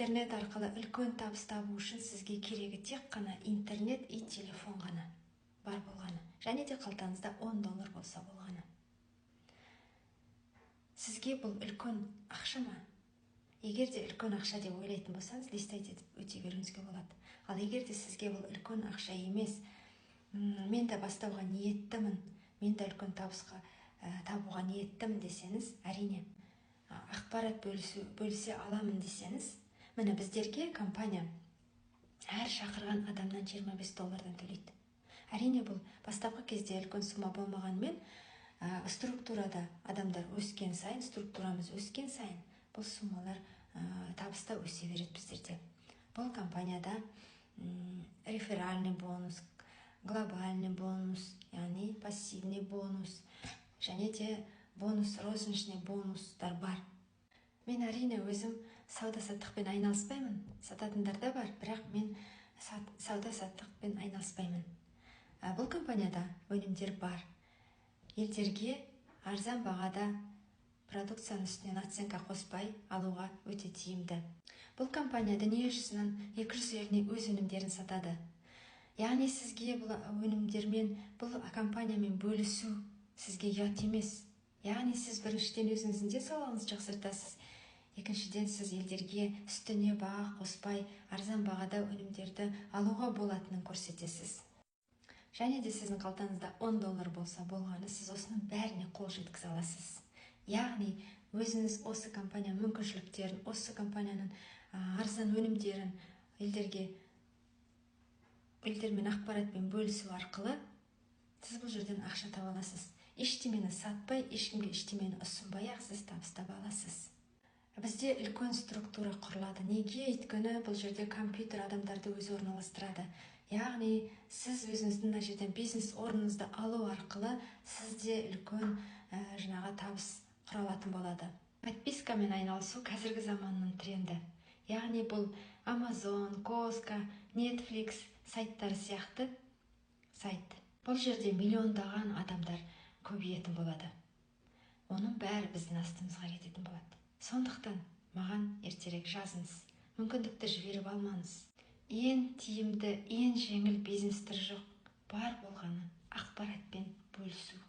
интернет арқылы үлкен табыс табу үшін сізге керегі тек қана интернет и телефон ғана бар болғаны, және де қалтаңызда $10 болса болғаны. Сізге бұл үлкен ақша ма? Егер де үлкен ақша деп ойлайтын болсаңыз, листайт етіп өте беруіңізге болады. Ал егер де сізге бұл үлкен ақша емес, мен де бастауға ниеттімін, мен де үлкен табысқа табуға ниеттімін десеңіз, әрине ақпарат бөлісе аламын десеңіз, міне біздерге компания әр шақырған адамнан $25 төлейді. Әрине бұл бастапқы кезде үлкен сума болмағанмен, структурада адамдар өскен сайын, структурамыз өскен сайын, бұл сумалар табыста өсе береді біздерде. Бұл компанияда реферальный бонус, глобальный бонус, яғни пассивный бонус, және де бонус, розничный бонустар бар. Мен әрине өзім сауда-саттықпен айналыспаймын. Сататындар да бар, бірақ мен сауда-саттықпен айналыспаймын. Бұл компанияда өнімдер бар. Елдерге арзан бағада продукцияның үстінен оценка қоспай алуға өте тиімді. Бұл компания дүние жүзінің 200 еліне өз өнімдерін сатады. Яғни сізге бұл өнімдермен, бұл компаниямен бөлісу сізге ұят емес. Яғни сіз біріншіден өзіңіздің денсаулығыңызды жақсартасыз. Екіншіден сіз елдерге үстіне баға қоспай арзан бағада өнімдерді алуға болатынын көрсетесіз. Және де сіздің қалтаңызда $10 болса болғаны, сіз осының бәріне қол жеткізе аласыз. Яғни өзіңіз осы компания мүмкіншіліктерін, осы компанияның арзан өнімдерін елдермен ақпаратпен бөлісу арқылы сіз бұл жерден ақша таба аласыз. Ештемені сатпай, ешкімге ештемені ұсынбай ақ сіз табыс таба аласыз. Бізде үлкен структура құрылады. Неге? Өйткені бұл жерде компьютер адамдарды өзі орналастырады. Яғни сіз өзіңіздің мына жерден бизнес орныңызды алу арқылы сізде үлкен табыс құра алатын болады. Подпискамен айналысу қазіргі заманның тренді. Яғни бұл Amazon, Costco, Netflix сайттары сияқты сайт. Бұл жерде миллиондаған адамдар көбейетін болады. Оның бәрі біздің астымызға кететін болады. Сондықтан маған ертерек жазыңыз, мүмкіндікті жіберіп алмаңыз. Ең тиімді, ең жеңіл бизнес түрі жоқ, бар болғаны ақпаратпен бөлісу.